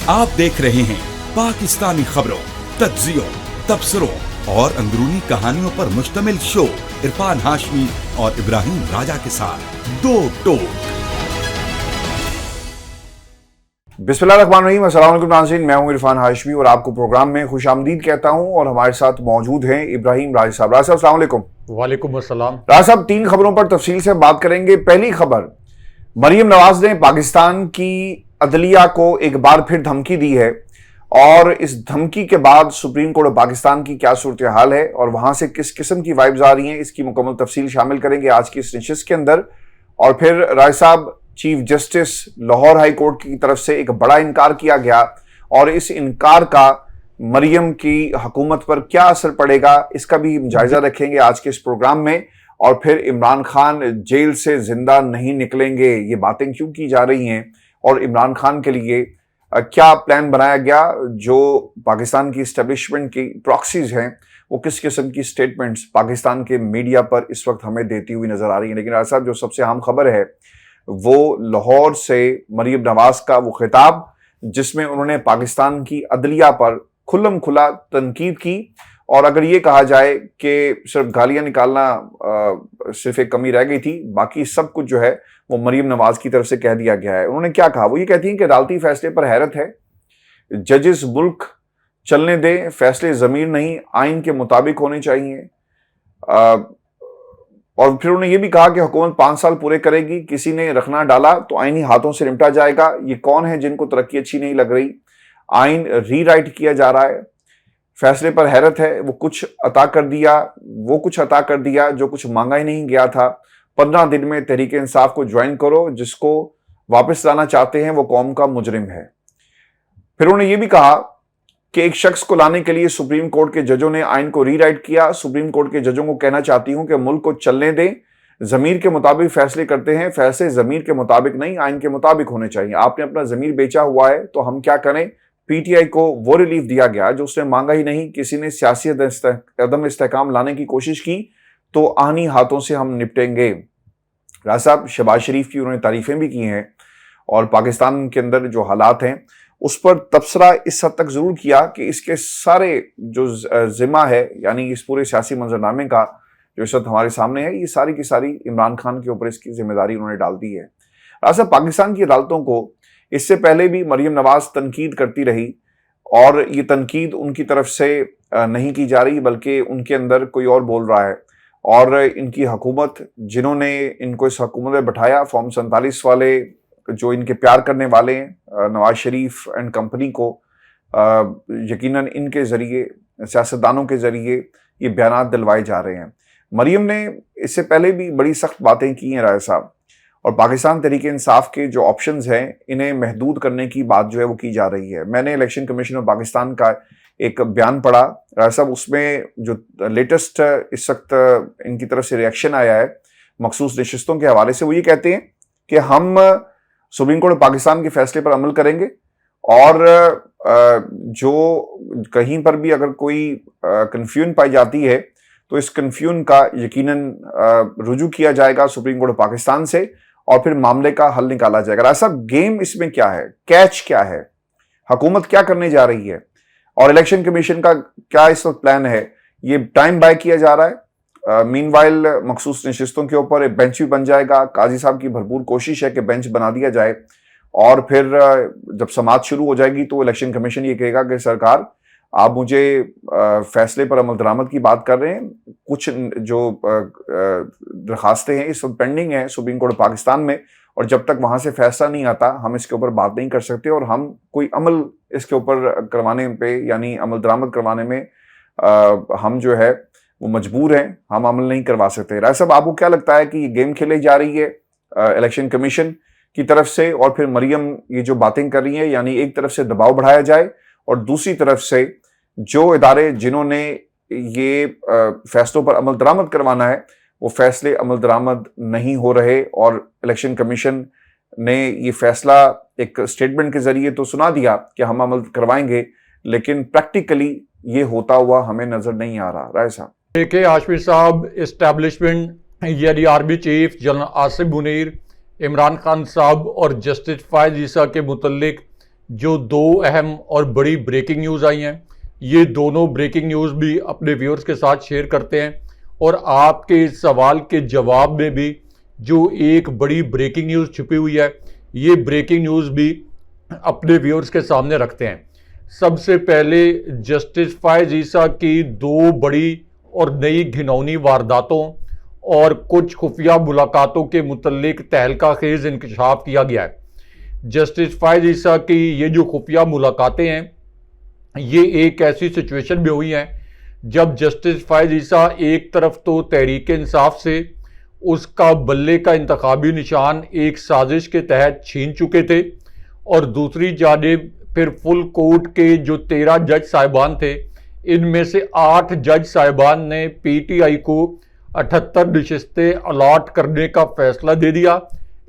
आप देख रहे हैं पाकिस्तानी खबरों, तज्जियों, तबसरों और अंदरूनी कहानियों पर मुश्तमिल शो इरफान हाशमी और इब्राहिम राजा के साथ दो टोक। बिस्मिल्लाहिर्रहमानिर्रहीम, अस्सलाम वालेकुम नाज़रीन, मैं हूं इरफान हाशमी और आपको प्रोग्राम में खुशामदीद कहता हूं। और हमारे साथ मौजूद हैं इब्राहिम राजा साहब। राजा साहब अस्सलाम वालेकुम। वालेकुम अस्सलाम। राजा साहब, तीन खबरों पर तफसील से बात करेंगे। पहली खबर, मरियम नवाज ने पाकिस्तान की अदलिया को एक बार फिर धमकी दी है और इस धमकी के बाद सुप्रीम कोर्ट ऑफ पाकिस्तान की क्या सूरत हाल है और वहां से किस किस्म की वाइब्स आ रही हैं, इसकी मुकम्मल तफसील शामिल करेंगे आज की इस नशिस्त के अंदर। और फिर राय साहब, chief justice Lahore high court की तरफ से एक बड़ा इनकार किया गया और इस इनकार का मरियम की हुकूमत पर क्या असर पड़ेगा, इसका भी जायजा रखेंगे आज के इस प्रोग्राम में। और फिर इमरान खान जेल से जिंदा नहीं निकलेंगे, ये बातें क्यों की जा रही हैं और इमरान खान के लिए क्या प्लान बनाया गया, जो पाकिस्तान की इस्टेब्लिशमेंट की प्रॉक्सीज हैं वो किस किस्म की स्टेटमेंट्स पाकिस्तान के मीडिया पर इस वक्त हमें देती हुई नजर आ रही है। लेकिन राजा साहब, जो सबसे अहम खबर है वो लाहौर से मरियम नवाज का वो खिताब जिसमें उन्होंने पाकिस्तान की अदलिया पर खुल्लम खुला तनकीद की। और अगर ये कहा जाए कि सिर्फ गालियां निकालना सिर्फ एक कमी रह गई थी, बाकी सब कुछ जो है वो मरियम नवाज की तरफ से कह दिया गया है। उन्होंने क्या कहा, वो ये कहती हैं कि अदालती फैसले पर हैरत है, जजेस मुल्क चलने दें, फैसले जमीर नहीं आइन के मुताबिक होने चाहिए। और फिर उन्होंने ये भी कहा कि हुकूमत 5 साल पूरे करेगी, किसी ने रखना डाला तो आइनी हाथों से निपटा जाएगा। ये कौन है जिनको तरक्की अच्छी नहीं लग रही, आइन रीराइट किया जा रहा है। फैसले पर हैरत है, वो कुछ अता कर दिया जो कुछ मांगा ही नहीं गया था। 15 दिन में तहरीक इंसाफ को ज्वाइन करो, जिसको वापस लाना चाहते हैं वो कौम का मुजरिम है। फिर उन्होंने ये भी कहा कि एक शख्स को लाने के लिए सुप्रीम कोर्ट के जजों ने आइन को रीराइट किया। सुप्रीम कोर्ट के जजों को कहना चाहती हूं कि मुल्क को चलने दें, जमीर के मुताबिक फैसले करते हैं, फैसले जमीर के मुताबिक नहीं आइन के मुताबिक होने चाहिए। आपने अपना जमीर बेचा हुआ है तो हम क्या करें। पीटीआई को वो रिलीफ दिया गया जो उसने मांगा ही नहीं। किसी ने सियासी अदम इस्तेहकाम लाने की कोशिश की तो आनी हाथों से हम निपटेंगे। राजा साहब, शहबाज शरीफ की उन्होंने तारीफें भी की हैं और पाकिस्तान के अंदर जो हालात हैं उस पर तबसरा इस हद तक जरूर किया कि इसके सारे जो जिम्मा है, यानी इस पूरे सियासी मंजरनामे का जो इस वक्त हमारे सामने है, ये सारी की सारी इमरान खान के ऊपर इसकी जिम्मेदारी उन्होंने डाल दी है। राजा साहब, पाकिस्तान की अदालतों को इससे पहले भी मरियम नवाज तनकीद करती रही और ये तनकीद उनकी तरफ से नहीं की जा रही, बल्कि उनके अंदर कोई और बोल रहा है। और इनकी हुकूमत, जिन्होंने इनको इस हुकूमत में बैठाया, फॉर्म 47 वाले जो इनके प्यार करने वाले हैं नवाज शरीफ एंड कंपनी को, यकीनन इनके जरिए, सियासतदानों के जरिए ये बयानात दिलवाए जा रहे हैं। मरियम ने इससे पहले भी बड़ी सख्त बातें की हैं राय साहब, और पाकिस्तान तहरीक इंसाफ के जो ऑप्शंस हैं इन्हें महदूद करने की बात जो है वो की जा रही है। मैंने इलेक्शन कमीशन ऑफ पाकिस्तान का एक बयान पढ़ा राय साहब, उसमें जो लेटेस्ट इस वक्त इनकी तरफ से रिएक्शन आया है मखसूस नशिस्तों के हवाले से, वो ये कहते हैं कि हम सुप्रीम कोर्ट ऑफ पाकिस्तान के फैसले पर अमल करेंगे और जो कहीं पर भी अगर कोई कन्फ्यूजन पाई जाती है तो इस कन्फ्यूजन का यकीनन रुजू किया जाएगा सुप्रीम कोर्ट ऑफ पाकिस्तान से और फिर मामले का हल निकाला जाएगा। राजा साहब, गेम इसमें क्या है, कैच क्या है, हुकूमत क्या करने जा रही है और इलेक्शन कमीशन का क्या इस वक्त प्लान है? ये टाइम बाय किया जा रहा है। मीनवाइल मखसूस नशिस्तों के ऊपर एक बेंच भी बन जाएगा। काजी साहब की भरपूर कोशिश है कि बेंच बना दिया जाए और फिर जब समाअत शुरू हो जाएगी तो इलेक्शन कमीशन ये कहेगा कि सरकार, आप मुझे फैसले पर अमल दरामद की बात कर रहे हैं, कुछ जो दरखास्तें हैं इस वक्त पेंडिंग है सुप्रीम कोर्ट ऑफ पाकिस्तान में, और जब तक वहां से फैसला नहीं आता हम इसके ऊपर बात नहीं कर सकते और हम कोई अमल इसके ऊपर करवाने पे, यानी अमल दरामद करवाने में हम जो है वो मजबूर हैं, हम अमल नहीं करवा सकते। राय साहब, आपको क्या लगता है कि ये गेम खेली जा रही है इलेक्शन कमीशन की तरफ से और फिर मरियम ये जो बातें कर रही है, यानी एक तरफ से दबाव बढ़ाया जाए और दूसरी तरफ से जो इदारे जिन्होंने ये फैसलों पर अमल दरामद करवाना है वो फैसले अमल दरामद नहीं हो रहे और इलेक्शन कमीशन ने ये फैसला एक स्टेटमेंट के जरिए तो सुना दिया कि हम अमल करवाएंगे, लेकिन प्रैक्टिकली ये होता हुआ हमें नजर नहीं आ रहा। राय साहब, देखिए हाशमी साहब, इस्टेब्लिशमेंट यानी army chief general Asif Munir, Imran Khan साहब और जस्टिस फायज ईसा के मुतल्लिक जो दो अहम और बड़ी ब्रेकिंग न्यूज़ आई हैं, ये दोनों ब्रेकिंग न्यूज़ भी अपने व्यूअर्स के साथ शेयर करते हैं और आपके सवाल के जवाब में भी जो एक बड़ी ब्रेकिंग न्यूज़ छुपी हुई है, ये ब्रेकिंग न्यूज़ भी अपने व्यूअर्स के सामने रखते हैं। सबसे पहले जस्टिस फायज ईसा की दो बड़ी और नई घिनौनी वारदातों और कुछ खुफिया मुलाकातों के मुतल्लिक तहलका खेज इंकशाफ किया गया है। जस्टिस फायज ईसा की ये जो खुफिया मुलाकातें हैं, ये एक ऐसी सिचुएशन में हुई हैं जब जस्टिस फायज ईसा एक तरफ तो तहरीक इंसाफ से उसका बल्ले का इंतखाबी निशान एक साजिश के तहत छीन चुके थे और दूसरी जानिब फिर फुल कोर्ट के जो 13 जज साहिबान थे, इनमें से 8 जज साहिबान ने पीटीआई को 78 नशिस्तें अलॉट करने का फैसला दे दिया।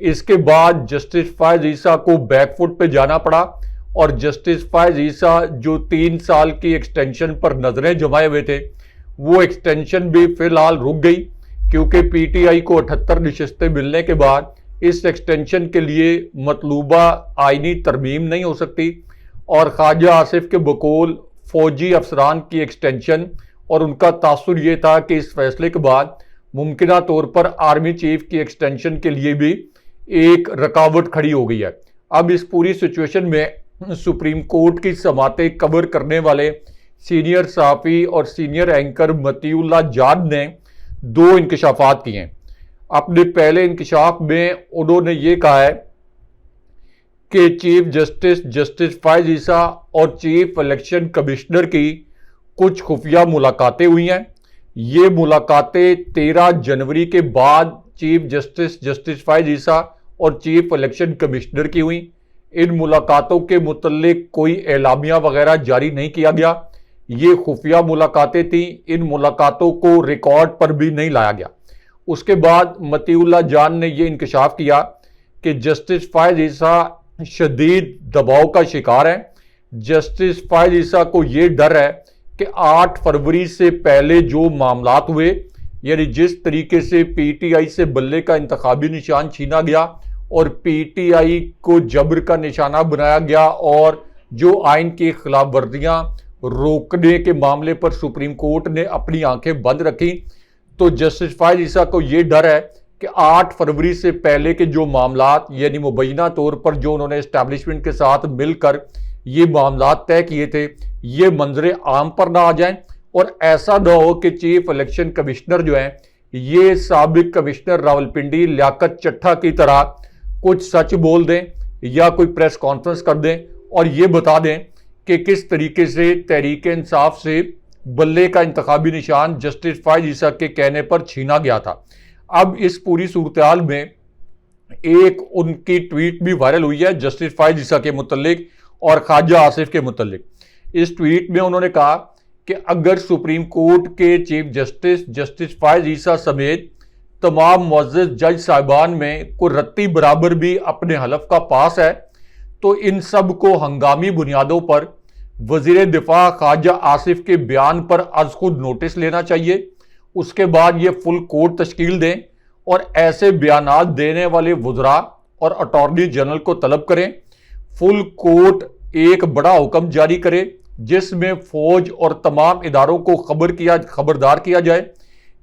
इसके बाद जस्टिस फायज ईसा को बैकफुट पे जाना पड़ा और जस्टिस फायज ईसा जो 3 साल की एक्सटेंशन पर नजरें जमाए हुए थे, वो एक्सटेंशन भी फिलहाल रुक गई क्योंकि पीटीआई को 78 नशिस्तें मिलने के बाद इस एक्सटेंशन के लिए मतलूबा आईनी तरमीम नहीं हो सकती और ख्वाजा आसिफ के बकौल फौजी अफसरान की एक्सटेंशन और उनका तासुर ये था कि इस फैसले के बाद मुमकिना तौर पर आर्मी चीफ की एक्सटेंशन के लिए भी एक रुकावट खड़ी हो गई है। अब इस पूरी सिचुएशन में सुप्रीम कोर्ट की समातें कवर करने वाले सीनियर सहाफ़ी और सीनियर एंकर मतीउल्लाह जान ने 2 इंकशाफात किए हैं। अपने पहले इंकशाफ में उन्होंने ये कहा है कि चीफ जस्टिस फायज ईसा और चीफ इलेक्शन कमिश्नर की कुछ खुफिया मुलाकातें हुई हैं। ये मुलाकातें 13 जनवरी के बाद चीफ जस्टिस फायज ईसा और चीफ इलेक्शन कमिश्नर की हुई। इन मुलाकातों के मुतल्लिक कोई एलामिया वगैरह जारी नहीं किया गया। ये खुफिया मुलाकातें थी, इन मुलाकातों को रिकॉर्ड पर भी नहीं लाया गया। उसके बाद मतीउल्लाह जान ने यह इंकशाफ किया कि जस्टिस फायज ईसा शदीद दबाव का शिकार है। जस्टिस फायज ईसा को यह डर है कि 8 फरवरी से पहले जो मामलात हुए, यानी जिस तरीके से पीटीआई से बल्ले का इंतखाबी निशान छीना गया और पीटीआई को जबर का निशाना बनाया गया और जो आइन की खिलाफ वर्जियां रोकने के मामले पर सुप्रीम कोर्ट ने अपनी आंखें बंद रखी, तो जस्टिस फायज ईसा को यह डर है कि 8 फरवरी से पहले के जो मामलात, यानी मुबैना तौर पर जो उन्होंने एस्टैब्लिशमेंट के साथ मिलकर ये मामलात तय किए थे, ये मंजरे आम पर ना आ जाएं और ऐसा ना हो कि चीफ इलेक्शन कमिश्नर जो हैं, ये साबिक कमिश्नर रावलपिंडी लियाकत चट्ठा की तरह कुछ सच बोल दें या कोई प्रेस कॉन्फ्रेंस कर दें और ये बता दें कि किस तरीके से तहरीक इंसाफ से बल्ले का इंतखाबी निशान जस्टिस फायज ईसा के कहने पर छीना गया था। अब इस पूरी सूरत में एक उनकी ट्वीट भी वायरल हुई है जस्टिस फायज ईसा के मुतल्लिक और ख्वाजा आसिफ के मुतल्लिक। इस ट्वीट में उन्होंने कहा कि अगर सुप्रीम कोर्ट के चीफ जस्टिस फायज ईसा समेत तमाम मुअज़्ज़ज़ जज साहिबान में कोई रत्ती बराबर भी अपने हलफ का पास है, तो इन सब को हंगामी बुनियादों पर वज़ीर दिफा ख्वाजा आसिफ के बयान पर अज खुद नोटिस लेना चाहिए। उसके बाद ये फुल कोर्ट तश्कील दें और ऐसे बयानात देने वाले वज़रा और अटॉर्नी जनरल को तलब करें। फुल कोर्ट एक बड़ा हुक्म जारी करे जिसमें फौज और तमाम इदारों को खबरदार किया जाए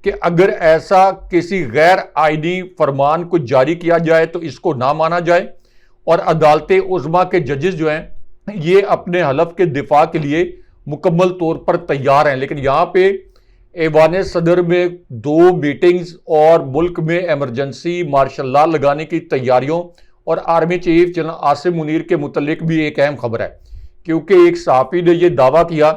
कि अगर ऐसा किसी गैर आईनी फरमान को जारी किया जाए तो इसको ना माना जाए और अदालत उज़्मा के जजेस जो हैं ये अपने हलफ के दिफा के लिए मुकम्मल तौर पर तैयार हैं। लेकिन यहाँ पे ऐवान सदर में 2 मीटिंग्स और मुल्क में एमरजेंसी मार्शल लॉ लगाने की तैयारियों और army chief general Asim Munir के मुतल्लिक भी एक अहम खबर है, क्योंकि एक सहाफ़ी ने यह दावा किया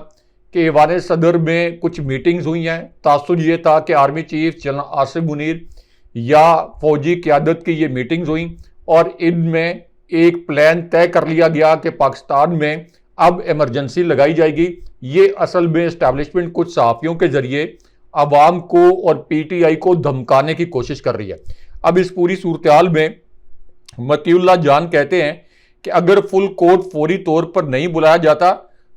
कि ऐवान सदर में कुछ मीटिंग्स हुई हैं। तासुर ये था कि army chief general Asim Munir या फौजी क़यादत की ये मीटिंग्स हुई और इनमें एक प्लान तय कर लिया गया कि पाकिस्तान में अब इमरजेंसी लगाई जाएगी। ये असल में एस्टैब्लिशमेंट कुछ सहाफ़ियों के ज़रिए आवाम को और पीटीआई को धमकाने की कोशिश कर रही है। अब इस पूरी सूरत हाल में मतीउल्लाह जान कहते हैं कि अगर फुल कोर्ट फौरी तौर पर नहीं बुलाया जाता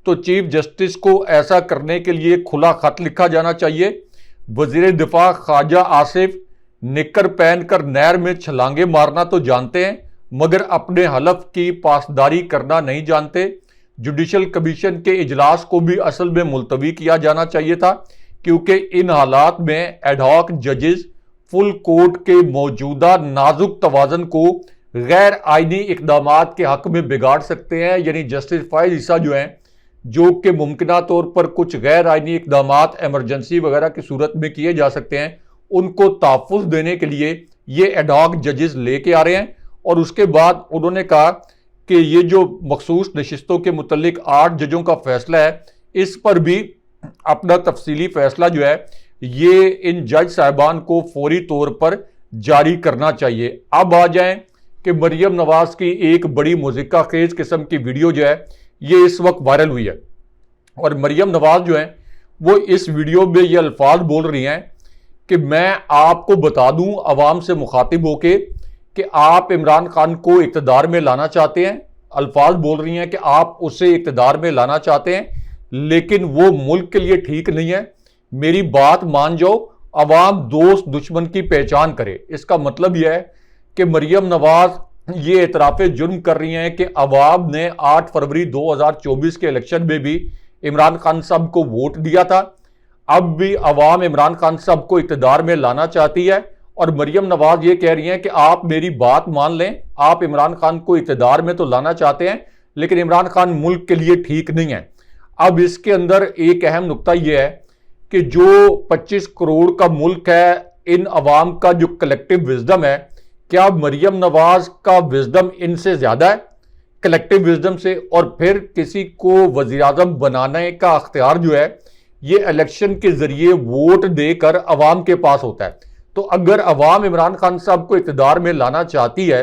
तो चीफ जस्टिस को ऐसा करने के लिए खुला खत लिखा जाना चाहिए। वज़ीर दिफा ख्वाजा आसिफ निक्कर पहनकर नहर में छलांगे मारना तो जानते हैं, मगर अपने हलफ की पासदारी करना नहीं जानते। जुडिशल कमीशन के इजलास को भी असल में मुलतवी किया जाना चाहिए था, क्योंकि इन हालात में एडहॉक जजेस फुल कोर्ट के मौजूदा नाजुक तवाज़न को गैर आइनी इकदामात के हक में बिगाड़ सकते हैं। यानी जस्टिस फायज ईसा जो हैं, जो कि मुमकिना तौर पर कुछ गैर आइनी इकदामात एमरजेंसी वगैरह की सूरत में किए जा सकते हैं, उनको तहफ़्फ़ुज़ देने के लिए ये एडहॉक जजेस लेके आ रहे हैं। और उसके बाद उन्होंने कहा कि ये जो मखसूस नशिस्तों के मुतल्लिक 8 जजों का फैसला है, इस पर भी अपना तफसीली फैसला जो है ये इन जज साहिबान को फौरी तौर पर जारी करना चाहिए। अब आ जाएं कि मरियम नवाज की एक बड़ी मुज़िक्का खेज किस्म की वीडियो जो है ये इस वक्त वायरल हुई है। और मरियम नवाज जो है वो इस वीडियो में ये अल्फाज बोल रही हैं कि मैं आपको बता दूं अवाम से मुखातिब होके कि आप इमरान खान को इक़्तिदार में लाना चाहते हैं। अल्फाज बोल रही हैं कि आप उसे इक़्तिदार में लाना चाहते हैं, लेकिन वो मुल्क के लिए ठीक नहीं है। मेरी बात मान जाओ, अवाम दोस्त दुश्मन की पहचान करे। इसका मतलब यह है कि मरियम नवाज ये एतराफ़े जुर्म कर रही हैं कि अवाम ने 8 फरवरी 2024 के इलेक्शन में भी इमरान खान साहब को वोट दिया था। अब भी अवाम इमरान खान साहब को इक़्तिदार में लाना चाहती है और मरियम नवाज ये कह रही हैं कि आप मेरी बात मान लें, आप इमरान खान को इक़्तिदार में तो लाना चाहते हैं, लेकिन इमरान खान मुल्क के लिए ठीक नहीं है। अब इसके अंदर एक अहम नुक्ता यह है कि जो 25 करोड़ का मुल्क है, इन अवाम का जो कलेक्टिव विजडम है, क्या मरियम नवाज का विजडम इनसे ज्यादा है कलेक्टिव विजडम से? और फिर किसी को वज़ीर आज़म बनाने का अख्तियार जो है ये इलेक्शन के जरिए वोट देकर अवाम के पास होता है। तो अगर अवाम इमरान खान साहब को इक़्तिदार में लाना चाहती है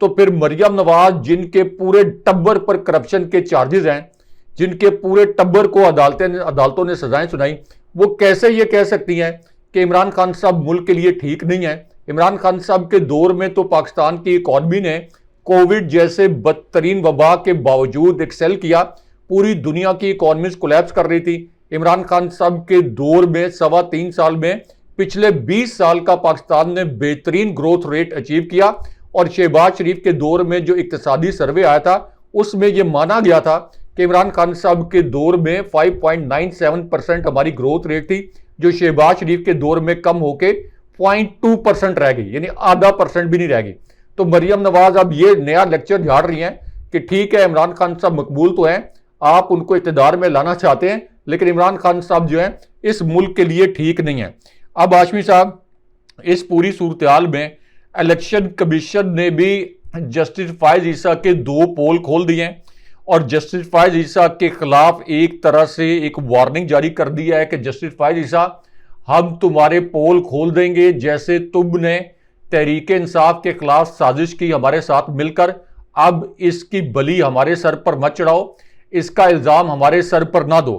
तो फिर मरियम नवाज, जिनके पूरे टब्बर पर करप्शन के चार्जेस हैं, जिनके पूरे टब्बर को अदालतों ने सजाएं सुनाई, वो कैसे ये कह सकती हैं कि इमरान खान साहब मुल्क के लिए ठीक नहीं है? इमरान खान साहब के दौर में तो पाकिस्तान की इकॉनमी ने कोविड जैसे बदतरीन वबा के बावजूद एक्सेल किया। पूरी दुनिया की इकॉनमीज कोलैप्स कर रही थी। इमरान खान साहब के दौर में 3.25 साल में पिछले 20 साल का पाकिस्तान ने बेहतरीन ग्रोथ रेट अचीव किया। और शहबाज शरीफ के दौर में जो इक्तिसादी सर्वे आया था उसमें यह माना गया था कि इमरान खान साहब के दौर में 5.97% हमारी ग्रोथ रेट थी, जो शहबाज शरीफ के दौर में कम होके 0.2% रह गई, यानी आधा % भी नहीं रह गई। तो मरियम नवाज अब ये नया लेक्चर झाड़ रही हैं कि ठीक है, इमरान खान साहब मकबूल तो हैं, आप उनको इक़्तिदार में लाना चाहते हैं, लेकिन इमरान खान साहब जो है इस मुल्क के लिए ठीक नहीं है। अब हाशमी साहब, इस पूरी सूरत में इलेक्शन कमीशन ने भी जस्टिस फायज ईसा के 2 पोल खोल दिए हैं और जस्टिस फायज ईसा के खिलाफ एक तरह से एक वार्निंग जारी कर दिया है कि जस्टिस फायज ईसा, हम तुम्हारे पोल खोल देंगे जैसे तुमने तहरीक इंसाफ के खिलाफ साजिश की हमारे साथ मिलकर। अब इसकी बली हमारे सर पर मत चढ़ाओ, इसका इल्ज़ाम हमारे सर पर ना दो,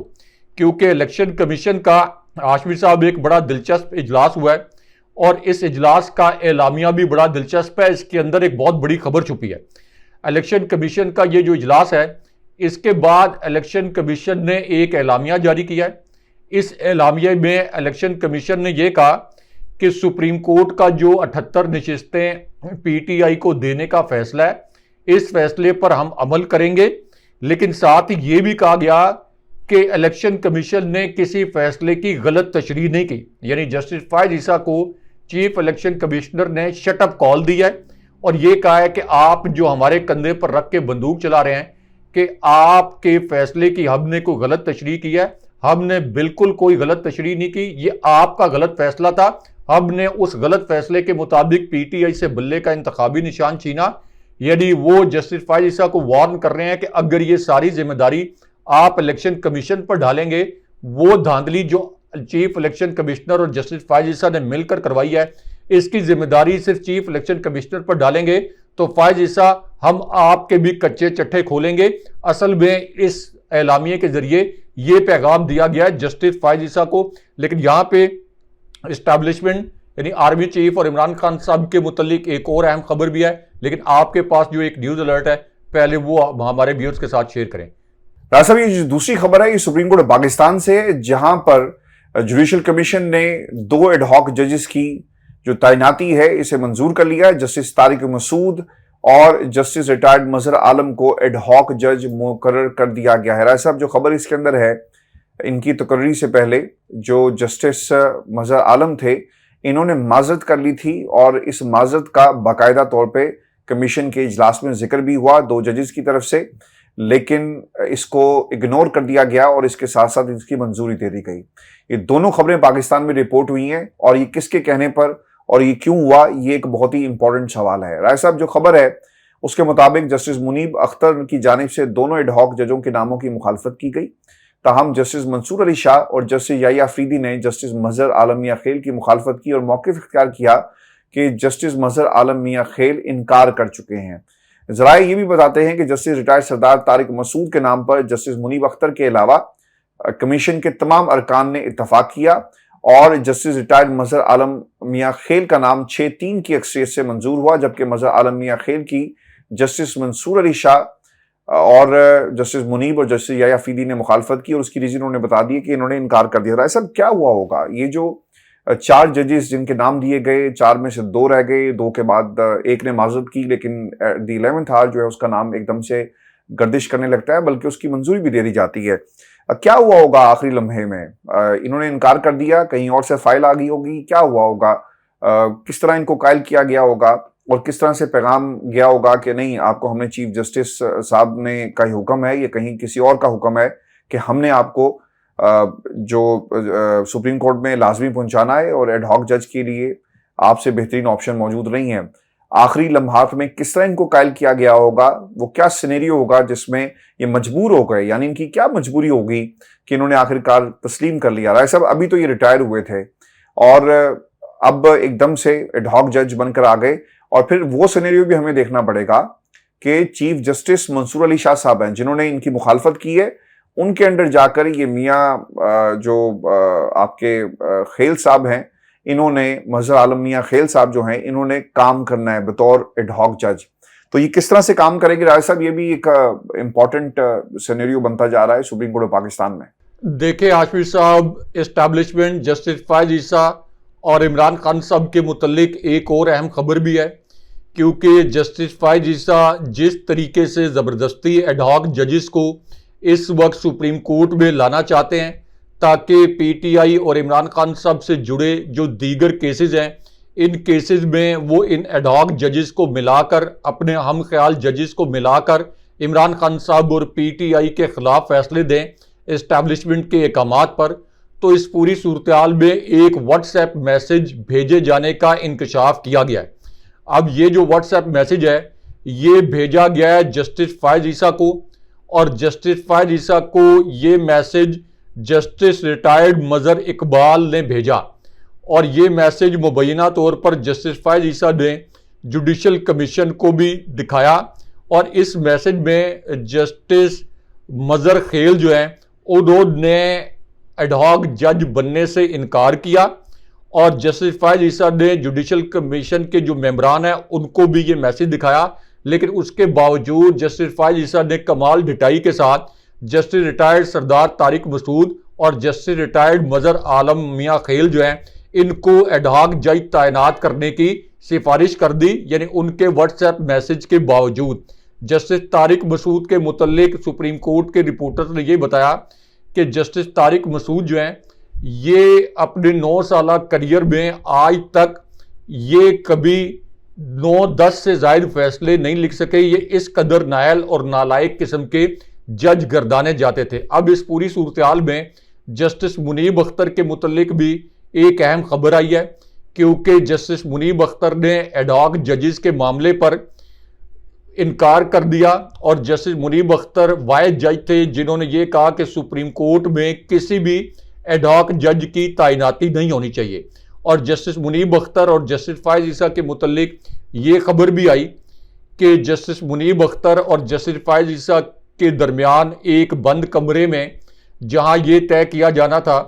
क्योंकि इलेक्शन कमीशन का हाशमी साहब एक बड़ा दिलचस्प इजलास हुआ है और इस इजलास का एलामिया भी बड़ा दिलचस्प है। इसके अंदर एक बहुत बड़ी खबर छुपी है। इलेक्शन कमीशन का ये जो इजलास है, इसके बाद इलेक्शन कमीशन ने एक एलामिया जारी किया है। इस एलामिया में इलेक्शन कमीशन ने यह कहा कि सुप्रीम कोर्ट का जो 78 नशिस्तें पीटीआई को देने का फैसला है, इस फैसले पर हम अमल करेंगे। लेकिन साथ ही ये भी कहा गया कि इलेक्शन कमीशन ने किसी फैसले की गलत तशरीह नहीं की, यानी जस्टिस फायज ईसा को चीफ इलेक्शन कमिश्नर ने शटअप कॉल दी है और ये कहा है कि आप जो हमारे कंधे पर रख के बंदूक चला रहे हैं कि आपके फैसले की हमने कोई गलत तशरीह की है, हमने बिल्कुल कोई गलत तशरीह नहीं की, ये आपका गलत फैसला था, हमने उस गलत फैसले के मुताबिक पीटीआई से बल्ले का इंतखाबी निशान छीना। यानी वो जस्टिस फायज ईसा को वार्न कर रहे हैं कि अगर ये सारी जिम्मेदारी आप इलेक्शन कमीशन पर डालेंगे, वो धांधली जो चीफ इलेक्शन कमिश्नर और जस्टिस फायज ईसा ने मिलकर करवाई है, इसकी जिम्मेदारी सिर्फ चीफ इलेक्शन कमिश्नर पर डालेंगे तो फायज ईसा, हम आपके भी कच्चे चट्टे खोलेंगे। असल में इस एलामिये के जरिए ये पैगाम दिया गया है जस्टिस फायज ईसा को। लेकिन यहाँ पे इस्टेब्लिशमेंट यानी आर्मी चीफ और इमरान खान साहब के मुतल्लिक एक और अहम खबर भी है, लेकिन आपके पास जो एक न्यूज अलर्ट है पहले वो हमारे व्यूअर्स के साथ शेयर करें। राज साहब, ये जो दूसरी खबर है ये सुप्रीम कोर्ट पाकिस्तान से, जहां पर जुडिशल कमीशन ने 2 एडहॉक जजेस की जो तैनाती है इसे मंजूर कर लिया है, जस्टिस तारिक मसूद और जस्टिस रिटायर्ड मजहर आलम को एडहॉक जज मुकर्रर कर दिया गया है। राय साहब, जो खबर इसके अंदर है, इनकी तकर्री से पहले जो जस्टिस मजहर आलम थे, इन्होंने माजरत कर ली थी और इस माजरत का बाकायदा तौर पे कमीशन के इजलास में जिक्र भी हुआ 2 जजेस की तरफ से, लेकिन इसको इग्नोर कर दिया गया और इसके साथ साथ इसकी मंजूरी दे दी गई। ये दोनों खबरें पाकिस्तान में रिपोर्ट हुई हैं और ये किसके कहने पर और ये क्यों हुआ, ये एक बहुत ही इंपॉर्टेंट सवाल है। राय साहब, जो खबर है उसके मुताबिक जस्टिस मुनीब अख्तर की जानिब से दोनों एडहॉक जजों के नामों की मुखालफत की गई। ताहम जस्टिस मंसूर अली शाह और जस्टिस याहिया अफरीदी ने जस्टिस मजहर आलम मियां खेल की मुखालफत की और मौक़िफ़ इख्तियार किया कि जस्टिस मजहर आलम मियां खेल इनकार कर चुके हैं। ज़राए ये भी बताते हैं कि जस्टिस रिटायर्ड सरदार तारिक मसूद के नाम पर जस्टिस मुनीब अख्तर के अलावा कमीशन के तमाम अरकान ने इत्तफाक किया और जस्टिस रिटायर्ड मजहर आलम मियां खेल का नाम 6-3 की अक्सरियत से मंजूर हुआ, जबकि मजहर आलम मियां खेल की जस्टिस मंसूर अली शाह और जस्टिस मुनीब और जस्टिस याहिया अफरीदी ने मुखालफत की और उसकी रीजन उन्होंने बता दी कि इन्होंने इनकार कर दिया। राय साहब, क्या हुआ होगा? ये जो 4 जजेस जिनके नाम दिए गए, 4 में से 2 रह गए, 2 के बाद एक ने माजरत की, लेकिन द 11th आवर जो है उसका नाम एकदम से गर्दिश करने लगता है, बल्कि उसकी मंजूरी भी दे दी जाती है। क्या हुआ होगा आखिरी लम्हे में? इन्होंने इनकार कर दिया, कहीं और से फाइल आ गई होगी, क्या हुआ होगा? किस तरह इनको कायल किया गया होगा और किस तरह से पैगाम गया होगा कि नहीं, आपको हमने चीफ जस्टिस साहब ने का ही हुक्म है या कहीं किसी और का हुक्म है कि हमने आपको जो सुप्रीम कोर्ट में लाजमी पहुंचाना है और एडहॉक जज के लिए आपसे बेहतरीन ऑप्शन मौजूद नहीं है। आखिरी लम्हात में किस तरह इनको कायल किया गया होगा? वो क्या सिनेरियो होगा जिसमें ये मजबूर हो गए, यानी इनकी क्या मजबूरी होगी कि इन्होंने आखिरकार तस्लीम कर लिया? राय साहब, अभी तो ये रिटायर हुए थे और अब एकदम से एडहॉक जज बनकर आ गए और फिर वो सिनेरियो भी हमें देखना पड़ेगा कि चीफ जस्टिस मंसूर अली शाह साहब हैं जिन्होंने इनकी मुखालफत की है, उनके अंडर जाकर ये मियाँ जो आपके खेल साहब हैं, इन्होंने मजहर आलम मियां खेल साहब जो हैं, इन्होंने काम करना है बतौर एडहॉक जज। तो ये किस तरह से काम करेंगे राय साहब? ये भी एक इम्पॉर्टेंट सिनेरियो बनता जा रहा है सुप्रीम कोर्ट ऑफ पाकिस्तान में। देखिए हाशमी साहब, एस्टैब्लिशमेंट जस्टिस फायज ईसा और इमरान खान साहब के मुतल्लिक एक और अहम खबर भी है, क्योंकि जस्टिस फायज ईसा जिस तरीके से ज़बरदस्ती एडहॉक जजेस को इस वक्त सुप्रीम कोर्ट में लाना चाहते हैं ताकि पीटीआई और इमरान खान साहब से जुड़े जो दीगर केसेस हैं, इन केसेस में वो इन एडहॉक जजेस को मिलाकर, अपने हम ख्याल जजेस को मिलाकर इमरान खान साहब और पीटीआई के खिलाफ फैसले दें इस्टेब्लिशमेंट के अहकामात पर। तो इस पूरी सूरत हाल में एक व्हाट्सएप मैसेज भेजे जाने का इंकशाफ किया गया है। अब ये जो व्हाट्सएप मैसेज है, ये भेजा गया है जस्टिस फायज ईसा को, और जस्टिस फायज ईसा को ये मैसेज जस्टिस रिटायर्ड मजहर इकबाल ने भेजा और ये मैसेज मुबैना तौर पर जस्टिस फायज ईसा ने जुडिशल कमीशन को भी दिखाया और इस मैसेज में जस्टिस मजहर खेल जो हैं उन्होंने एडहॉक जज बनने से इनकार किया और जस्टिस फायज ईसा ने जुडिशल कमीशन के जो मेंबरान हैं उनको भी ये मैसेज दिखाया। लेकिन उसके बावजूद जस्टिस फायज ईसा ने कमाल ढिठाई के साथ जस्टिस रिटायर्ड सरदार तारिक मसूद और जस्टिस रिटायर्ड मजहर आलम मियां खेल जो हैं, इनको एडहॉक जज तैनात करने की सिफारिश कर दी। यानी उनके व्हाट्सएप मैसेज के बावजूद जस्टिस तारिक मसूद के मुतल्लिक सुप्रीम कोर्ट के रिपोर्टर्स ने यह बताया कि जस्टिस तारिक मसूद जो हैं, ये अपने 9 साल करियर में आज तक ये कभी 9-10 से ज़ायद फैसले नहीं लिख सके। ये इस कदर नायल और नालायक किस्म के जज गर्दाने जाते थे। अब इस पूरी सूरत हाल में जस्टिस मुनीब अख्तर के मुतल्लिक भी एक अहम खबर आई है, क्योंकि जस्टिस मुनीब अख्तर ने एडहॉक जजेस के मामले पर इनकार कर दिया और जस्टिस मुनीब अख्तर वाहिद जज थे जिन्होंने ये कहा कि सुप्रीम कोर्ट में किसी भी एडहॉक जज की तैनाती नहीं होनी चाहिए। और जस्टिस मुनीब अख्तर और जस्टिस फायज ईसा के मुतल्लिक ये खबर भी आई कि जस्टिस मुनीब अख्तर और जस्टिस फायज ईसा के दरमियान एक बंद कमरे में, जहां ये तय किया जाना था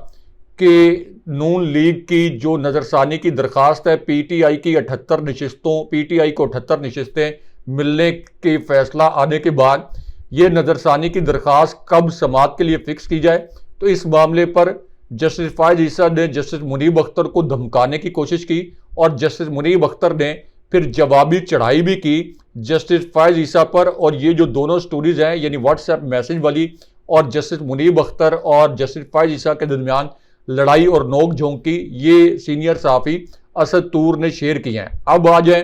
कि नून लीग की जो नज़रसानी की दरख्वास्त है, पीटीआई की 78 नशिस्तों, पीटीआई को 78 नशिस्तें मिलने के फैसला आने के बाद ये नज़रसानी की दरख्वास्त कब समाअत के लिए फ़िक्स की जाए। तो इस मामले पर जस्टिस फायज ईसा ने जस्टिस मुनीब अख्तर को धमकाने की कोशिश की और जस्टिस मुनीब अख्तर ने फिर जवाबी चढ़ाई भी की जस्टिस फैज ईसा पर। और ये जो दोनों स्टोरीज हैं यानी व्हाट्सएप मैसेज वाली और जस्टिस मुनीब अख्तर और जस्टिस फैज ईसा के दरमियान लड़ाई और नोक झोंक की, ये सीनियर सहाफ़ी असद तूर ने शेयर की हैं। अब आ जाए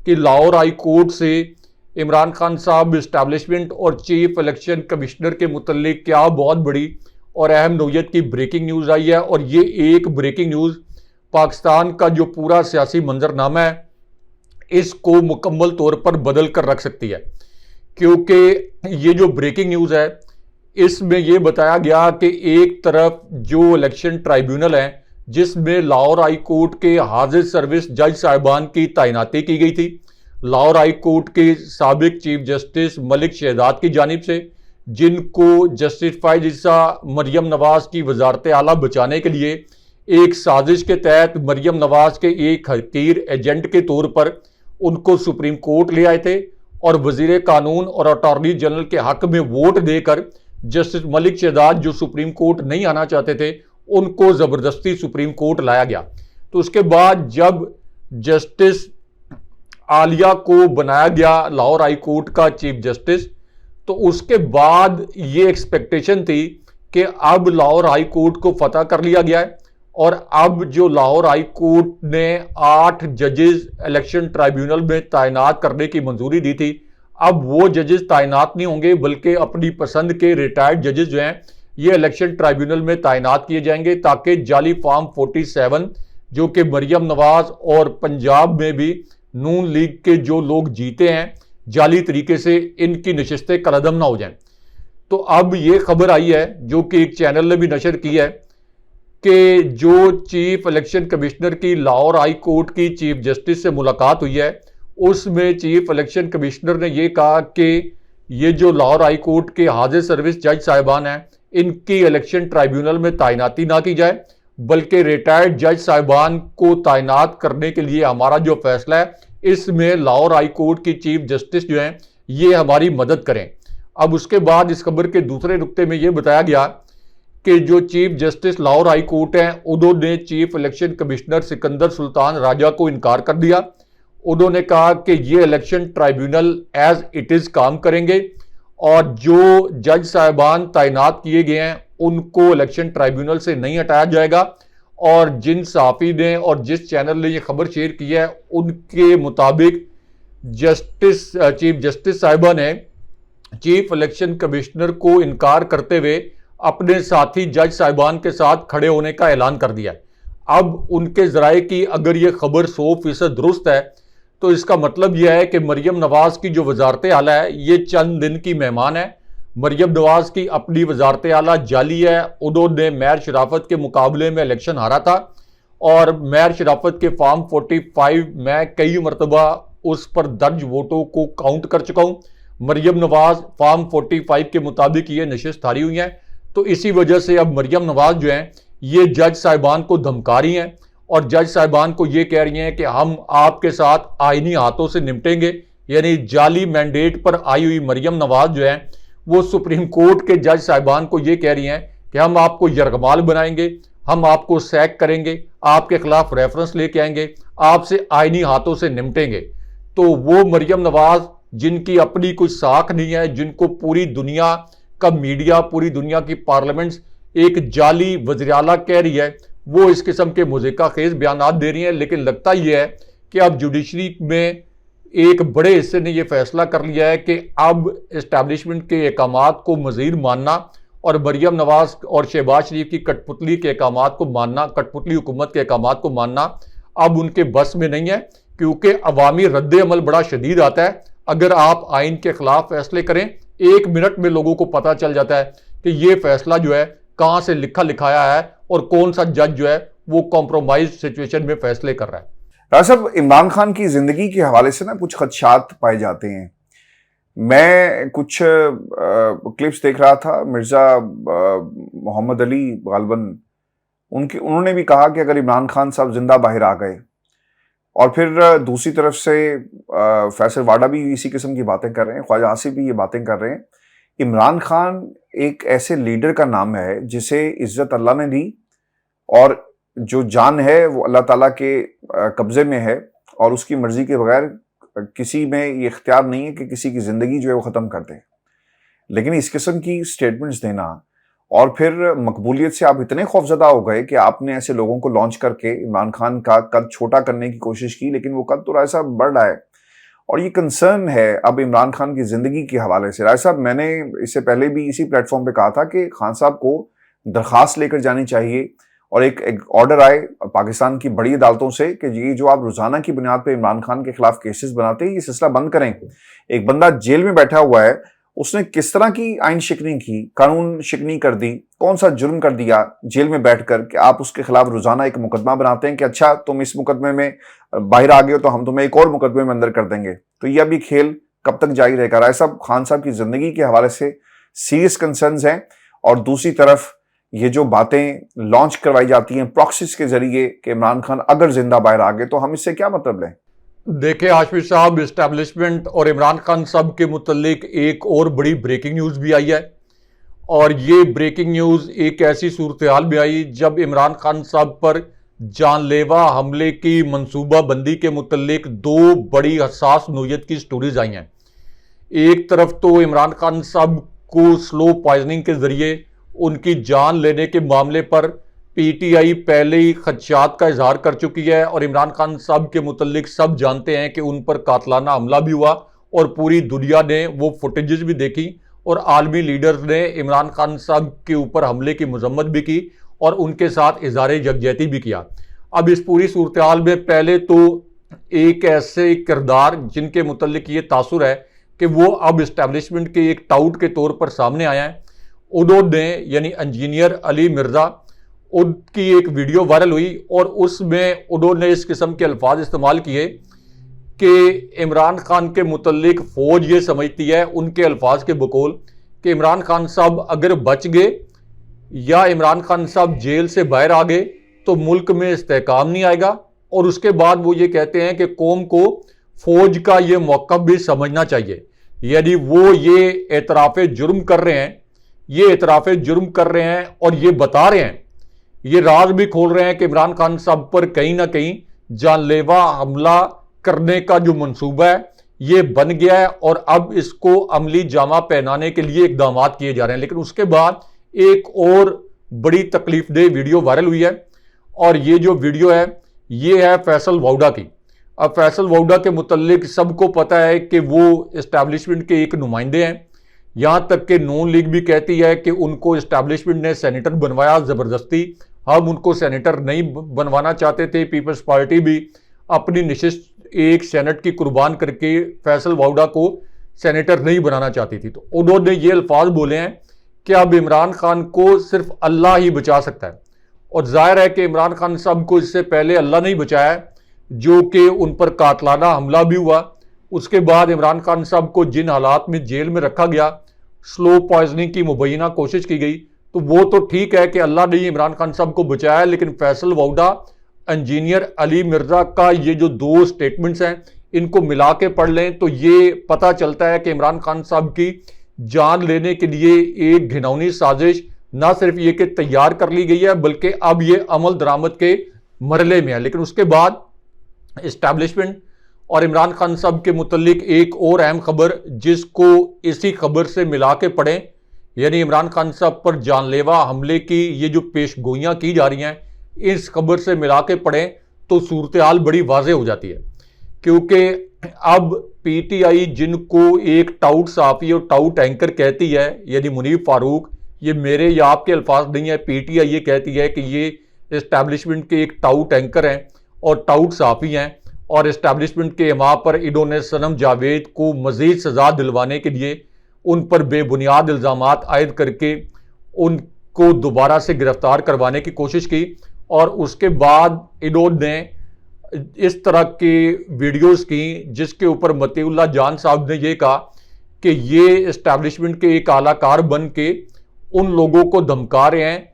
कि लाहौर हाई कोर्ट से इमरान खान साहब इस्टेब्लिशमेंट और चीफ इलेक्शन कमिश्नर के मुतल्लिक क्या बहुत बड़ी और अहम नौयत की ब्रेकिंग न्यूज़ आई है। और ये एक ब्रेकिंग न्यूज़ पाकिस्तान का जो पूरा सियासी मंजरनामा है इसको मुकम्मल तौर पर बदल कर रख सकती है। क्योंकि ये जो ब्रेकिंग न्यूज़ है इसमें यह बताया गया कि एक तरफ जो इलेक्शन ट्राइब्यूनल है जिसमें लाहौर हाई कोर्ट के हाजिर सर्विस जज साहिबान की तैनाती की गई थी, लाहौर हाई कोर्ट के साबिक चीफ जस्टिस मलिक शहजाद की जानिब से, जिनको जस्टिस फैज ईसा मरियम नवाज की वजारत आला बचाने के लिए एक साजिश के तहत मरियम नवाज के एक हकीर एजेंट के तौर पर उनको सुप्रीम कोर्ट ले आए थे और वजीर कानून और अटॉर्नी जनरल के हक में वोट देकर जस्टिस मलिक शहजाद जो सुप्रीम कोर्ट नहीं आना चाहते थे उनको ज़बरदस्ती सुप्रीम कोर्ट लाया गया। तो उसके बाद जब जस्टिस आलिया को बनाया गया लाहौर हाई कोर्ट का चीफ जस्टिस, तो उसके बाद ये एक्सपेक्टेशन थी कि अब लाहौर हाई कोर्ट को फतह कर लिया गया है और अब जो लाहौर हाई कोर्ट ने 8 जजेस इलेक्शन ट्राइब्यूनल में तैनात करने की मंजूरी दी थी, अब वो जजेस तैनात नहीं होंगे बल्कि अपनी पसंद के रिटायर्ड जजेस जो हैं ये इलेक्शन ट्राइब्यूनल में तैनात किए जाएंगे ताकि जाली फॉर्म 47 जो कि मरियम नवाज और पंजाब में भी नून लीग के जो लोग जीते हैं जाली तरीके से इनकी नशिस्तें कलअदम ना हो जाएं। तो अब ये खबर आई है जो कि एक चैनल ने भी नशर की है कि जो चीफ इलेक्शन कमिश्नर की लाहौर हाई कोर्ट की चीफ जस्टिस से मुलाकात हुई है उसमें चीफ इलेक्शन कमिश्नर ने यह कहा कि ये जो लाहौर हाई कोर्ट के हाजिर सर्विस जज साहिबान हैं इनकी इलेक्शन ट्राइब्यूनल में तैनाती ना की जाए बल्कि रिटायर्ड जज साहिबान को तैनात करने के लिए हमारा जो फैसला है इसमें लाहौर हाई कोर्ट की चीफ जस्टिस जो हैं ये हमारी मदद करें। अब उसके बाद इस खबर के दूसरे नुक्ते में ये बताया गया कि जो chief justice Lahore high court हैं उन्होंने chief election commissioner Sikandar Sultan Raja को इनकार कर दिया। उन्होंने कहा कि ये election tribunal as it is काम करेंगे और जो जज साहिबान तैनात किए गए हैं उनको इलेक्शन ट्राइब्यूनल से नहीं हटाया जाएगा। और जिन सहाफ़ी ने और जिस चैनल ने ये खबर शेयर की है उनके मुताबिक चीफ जस्टिस साहिबा ने चीफ इलेक्शन कमिश्नर को इनकार करते हुए अपने साथी जज साहिबान के साथ खड़े होने का ऐलान कर दिया। अब उनके ज़राए की अगर ये खबर 100% दुरुस्त है तो इसका मतलब यह है कि मरियम नवाज की जो वजारत आला है ये चंद दिन की मेहमान है। मरियम नवाज की अपनी वजारत आला जाली है, उन्होंने मैर शराफत के मुकाबले में इलेक्शन हारा था और मैर शराफत के फॉर्म 45 में कई मरतबा उस पर दर्ज वोटों को काउंट कर चुका हूँ। मरियम नवाज फॉर्म 45 के मुताबिक ये नशिस्त हारी हुई हैं। तो इसी वजह से अब मरियम नवाज जो हैं ये जज साहिबान को धमका रही हैं और जज साहिबान को ये कह रही हैं कि हम आपके साथ आईनी हाथों से निपटेंगे। यानी जाली मैंडेट पर आई हुई मरियम नवाज जो है वो सुप्रीम कोर्ट के जज साहिबान को ये कह रही हैं कि हम आपको यरगमाल बनाएंगे, हम आपको सैक करेंगे, आपके खिलाफ रेफरेंस लेके आएंगे, आपसे आईनी हाथों से निपटेंगे। तो वो मरियम नवाज जिनकी अपनी कोई साख नहीं है, जिनको पूरी दुनिया का मीडिया, पूरी दुनिया की पार्लियामेंट्स एक जाली वज़ीर-ए-आला कह रही है, वो इस किस्म के मुज़ीका खेज बयानात दे रही हैं। लेकिन लगता यह है कि अब जुडिशरी में एक बड़े हिस्से ने यह फैसला कर लिया है कि अब इस्टेब्लिशमेंट के अहकामात को मज़ीद मानना और मरियम नवाज और शहबाज शरीफ की कठपुतली के अहकामात को मानना, कठपुतली हुकूमत के अहकामात को मानना अब उनके बस में नहीं है, क्योंकि अवामी रद्द अमल बड़ा शदीद आता है। अगर आप आइन के खिलाफ फैसले करें 1 मिनट में लोगों को पता चल जाता है कि ये फैसला जो है कहाँ से लिखा लिखाया है और कौन सा जज जो है वो कॉम्प्रोमाइज सिचुएशन में फैसले कर रहा है। राजा साहब, इमरान खान की जिंदगी के हवाले से ना कुछ खदशात पाए जाते हैं। मैं कुछ क्लिप्स देख रहा था, मिर्जा मोहम्मद अली गालबन उन्होंने भी कहा कि अगर इमरान खान साहब जिंदा बाहर आ गए, और फिर दूसरी तरफ से फैसल वाडा भी इसी किस्म की बातें कर रहे हैं, ख्वाजा आसिफ भी ये बातें कर रहे हैं। इमरान खान एक ऐसे लीडर का नाम है जिसे इज्जत अल्लाह ने दी और जो जान है वो अल्लाह ताला के कब्जे में है, और उसकी मर्जी के बगैर किसी में ये इख्तियार नहीं है कि किसी की ज़िंदगी जो है वो ख़त्म कर दे। लेकिन इस किस्म की स्टेटमेंट्स देना और फिर मकबूलियत से आप इतने खौफजदा हो गए कि आपने ऐसे लोगों को लॉन्च करके इमरान खान का कद छोटा करने की कोशिश की, लेकिन वो कद तो राय साहब बढ़ रहा है और ये कंसर्न है अब इमरान खान की ज़िंदगी के हवाले से। राय साहब, मैंने इससे पहले भी इसी प्लेटफॉर्म पे कहा था कि खान साहब को दरख्वास्त लेकर जानी चाहिए और एक ऑर्डर आए पाकिस्तान की बड़ी अदालतों से कि ये जो आप रोज़ाना की बुनियाद पर इमरान खान के खिलाफ केसेस बनाते हैं, ये सिलसिला बंद करें। एक बंदा जेल में बैठा हुआ है, उसने किस तरह की आइन शिकनी की, कानून शिकनी कर दी, कौन सा जुर्म कर दिया जेल में बैठकर कि आप उसके खिलाफ रोजाना एक मुकदमा बनाते हैं कि अच्छा तुम इस मुकदमे में बाहर आ गए हो तो हम तुम्हें एक और मुकदमे में अंदर कर देंगे। तो यह भी खेल कब तक जारी रहेगा? राय साहब, खान साहब की जिंदगी के हवाले से सीरियस कंसर्न्स हैं और दूसरी तरफ ये जो बातें लॉन्च करवाई जाती हैं प्रॉक्सीज के जरिए कि इमरान खान अगर जिंदा बाहर आ गए तो हम इससे क्या मतलब लें? देखिए हाशमी साहब, इस्टेब्लिशमेंट और इमरान खान साहब के मुतल्लिक एक और बड़ी ब्रेकिंग न्यूज़ भी आई है और ये ब्रेकिंग न्यूज़ एक ऐसी सूरत हाल में आई जब इमरान खान साहब पर जानलेवा हमले की मंसूबाबंदी के मुतल्लिक दो बड़ी हसास नोयत की स्टोरीज आई हैं। एक तरफ तो इमरान खान साहब को स्लो पॉइजनिंग के जरिए उनकी जान लेने के मामले पर पीटीआई पहले ही खदशात का इजहार कर चुकी है और इमरान खान साहब के मुतल्लिक सब जानते हैं कि उन पर कातलाना हमला भी हुआ और पूरी दुनिया ने वो फुटेजेस भी देखी और आलमी लीडर्स ने इमरान खान साहब के ऊपर हमले की मजम्मत भी की और उनके साथ इजहार यकजहती भी किया। अब इस पूरी सूरत हाल में पहले तो एक ऐसे किरदार जिनके मुतल्लिक ये तासुर है कि वो अब इस्टेब्लिशमेंट के एक टाउट के तौर पर सामने आया है, उन्होंने यानी इंजीनियर अली मिर्जा, उनकी एक वीडियो वायरल हुई और उसमें उन्होंने इस किस्म के अल्फाज इस्तेमाल किए कि इमरान खान के मुतल्लिक फौज ये समझती है, उनके अल्फाज के बकौल, कि इमरान खान साहब अगर बच गए या इमरान खान साहब जेल से बाहर आ गए तो मुल्क में इस्तेहकाम नहीं आएगा। और उसके बाद वो ये कहते हैं कि कौम को फौज का ये मौक़िफ़ भी समझना चाहिए, यानी वो ये एतराफ़ जुर्म कर रहे हैं, ये एतराफ़ जुर्म कर रहे हैं और ये बता रहे हैं, ये राज भी खोल रहे हैं कि इमरान खान साहब पर कहीं ना कहीं जानलेवा हमला करने का जो मंसूबा है ये बन गया है और अब इसको अमली जामा पहनाने के लिए इकदाम किए जा रहे हैं। लेकिन उसके बाद एक और बड़ी तकलीफदेह वीडियो वायरल हुई है और ये जो वीडियो है ये है फैसल वाउडा की। अब फैसल वाउडा के मुतल्लिक सबको पता है कि वो इस्टेब्लिशमेंट के एक नुमाइंदे हैं, यहाँ तक कि नून लीग भी कहती है कि उनको इस्टेब्लिशमेंट ने सेनेटर बनवाया ज़बरदस्ती, हम उनको सेनेटर नहीं बनवाना चाहते थे। पीपल्स पार्टी भी अपनी नशिस्त एक सेनेट की कुर्बान करके फैसल वाउडा को सेनेटर नहीं बनाना चाहती थी। तो उन्होंने ये अल्फाज बोले हैं कि अब इमरान खान को सिर्फ अल्लाह ही बचा सकता है और जाहिर है कि इमरान खान साहब को इससे पहले अल्लाह नहीं बचाया, जो कि उन पर कातलाना हमला भी हुआ। उसके बाद इमरान खान साहब को जिन हालात में जेल में रखा गया, स्लो पॉइजनिंग की मुबैना कोशिश की गई, तो वो तो ठीक है कि अल्लाह ने इमरान खान साहब को बचाया। लेकिन फैसल वाउडा, इंजीनियर अली मिर्जा का ये जो दो स्टेटमेंट्स हैं इनको मिला के पढ़ लें तो ये पता चलता है कि इमरान खान साहब की जान लेने के लिए एक घिनौनी साजिश ना सिर्फ ये कि तैयार कर ली गई है बल्कि अब ये अमल दरामद के मरहले में है। लेकिन उसके बाद इस्टेब्लिशमेंट और इमरान खान साहब के मुतल्लिक एक और अहम खबर जिसको इसी खबर से मिला के पढ़ें, यानी इमरान खान साहब पर जानलेवा हमले की ये जो पेशगोइयाँ की जा रही हैं, इस खबर से मिला के पढ़ें तो सूरत हाल बड़ी वाज़े हो जाती है। क्योंकि अब पीटीआई जिनको एक टाउट सहाफ़ी और टाउट एंकर कहती है, यानी मुनीब फारूक, ये मेरे या आपके अल्फाज नहीं है, पीटीआई ये कहती है कि ये इस्टेब्लिशमेंट के एक टाउट एंकर हैं और टाउट सहाफ़ी हैं और इस्टेब्लिशमेंट के वहाँ पर इन्होंने सनम जावेद को मज़ीद सज़ा दिलवाने के लिए उन पर बेबुनियाद इल्ज़ामात आयद करके उनको दोबारा से गिरफ्तार करवाने की कोशिश की। और उसके बाद इन्होंने इस तरह के वीडियोस की जिसके ऊपर मतीउल्लाह जान साहब ने ये कहा कि ये इस्टेब्लिशमेंट के एक आलाकार बन के उन लोगों को धमका रहे हैं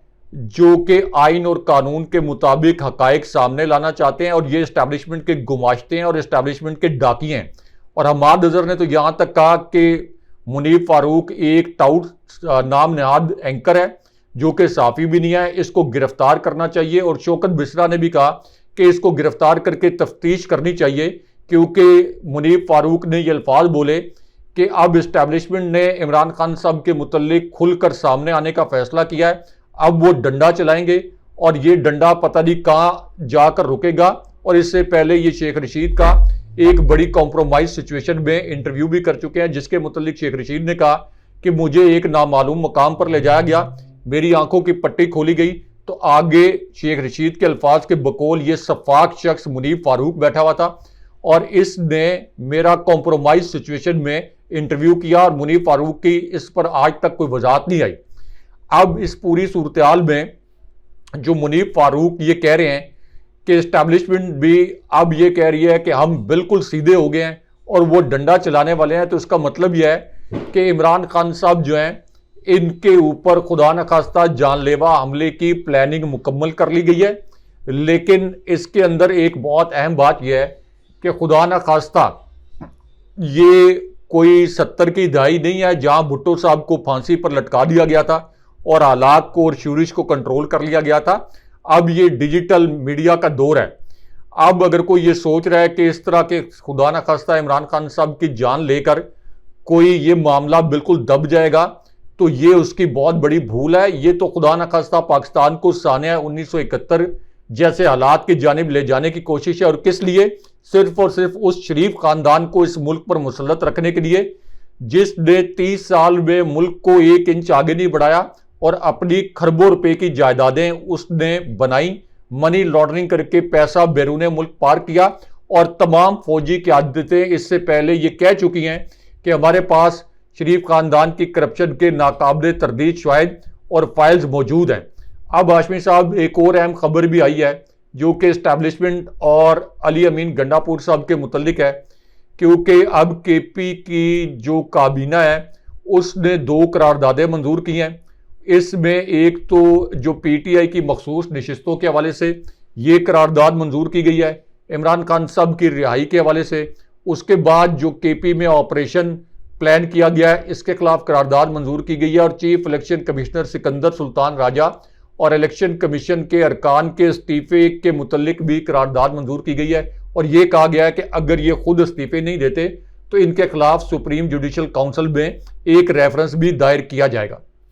जो कि आइन और कानून के मुताबिक हकायक सामने लाना चाहते हैं और ये इस्टेब्लिशमेंट के गुमाश्ते हैं और इस्टेब्लिशमेंट के डाकी हैं। और हमाद अजहर ने तो यहाँ तक कहा कि मुनीब फारूक एक टाउट नाम नहाद एंकर है जो कि साफ़ी भी नहीं है, इसको गिरफ्तार करना चाहिए। और शौकत बिसरा ने भी कहा कि इसको गिरफ्तार करके तफ्तीश करनी चाहिए, क्योंकि मुनीब फारूक ने ये अल्फाज बोले कि अब इस्टेब्लिशमेंट ने इमरान खान साहब के मुतल्लिक खुलकर सामने आने का फैसला किया है। अब वो डंडा चलाएंगे और ये डंडा पता नहीं कहाँ जाकर रुकेगा। और इससे पहले ये शेख रशीद का एक बड़ी कॉम्प्रोमाइज सिचुएशन में इंटरव्यू भी कर चुके हैं, जिसके मुतल्लिक शेख रशीद ने कहा कि मुझे एक नामालूम मकाम पर ले जाया गया, मेरी आंखों की पट्टी खोली गई, तो आगे शेख रशीद के अल्फाज के बकौल ये सफाक शख्स मुनीब फारूक बैठा हुआ था और इसने मेरा कॉम्प्रोमाइज सिचुएशन में इंटरव्यू किया और मुनीब फारूक की इस पर आज तक कोई वजाहत नहीं आई। अब इस पूरी सूरत में जो मुनीब फारूक ये कह रहे हैं कि इस्टेब्लिशमेंट भी अब ये कह रही है कि हम बिल्कुल सीधे हो गए हैं और वो डंडा चलाने वाले हैं, तो इसका मतलब यह है कि इमरान खान साहब जो हैं इनके ऊपर खुदा न खास्ता जानलेवा हमले की प्लानिंग मुकम्मल कर ली गई है। लेकिन इसके अंदर एक बहुत अहम बात यह है कि खुदा न खास्ता ये कोई 70 की दहाई नहीं है जहां भुट्टो साहब को फांसी पर लटका दिया गया था और हालात को और शूरिश को कंट्रोल कर लिया गया था। अब ये डिजिटल मीडिया का दौर है। अब अगर कोई ये सोच रहा है कि इस तरह के खुदा न खास्ता इमरान खान साहब की जान लेकर कोई ये मामला बिल्कुल दब जाएगा, तो ये उसकी बहुत बड़ी भूल है। ये तो खुदा न खास्ता पाकिस्तान को सानिया 1971 जैसे हालात की जानिब ले जाने की कोशिश है। और किस लिए? सिर्फ और सिर्फ उस शरीफ खानदान को इस मुल्क पर मुसल्लत रखने के लिए जिसने 30 साल में मुल्क को 1 इंच आगे नहीं बढ़ाया और अपनी खरबों रुपए की जायदादें उसने बनाई, मनी लॉन्ड्रिंग करके पैसा बैरून मुल्क पार किया। और तमाम फौजी क़यादतें इससे पहले ये कह चुकी हैं कि हमारे पास शरीफ खानदान की करप्शन के नाकाबिले तरदीद शवाहिद और फाइल्स मौजूद हैं। अब हाशमी साहब एक और अहम खबर भी आई है जो कि इस्टेब्लिशमेंट और अली अमीन गंडापुर साहब के मुतल्लिक है, क्योंकि अब केपी की जो काबीना है उसने 2 करारदादें मंजूर की हैं। इसमें एक तो जो पीटीआई की मखसूस नशिस्तों के हवाले से ये करारदाद मंजूर की गई है इमरान खान साहब की रिहाई के हवाले से। उसके बाद जो केपी में ऑपरेशन प्लान किया गया है इसके खिलाफ करारदाद मंजूर की गई है और chief election commissioner Sikandar Sultan राजा और इलेक्शन कमीशन के अरकान के इस्तीफे के मुतल्लिक भी करारदाद मंजूर की गई है। और ये कहा गया है कि अगर ये खुद इस्तीफे नहीं देते तो इनके खिलाफ सुप्रीम जुडिशल काउंसिल में एक रेफरेंस भी दायर किया जाएगा।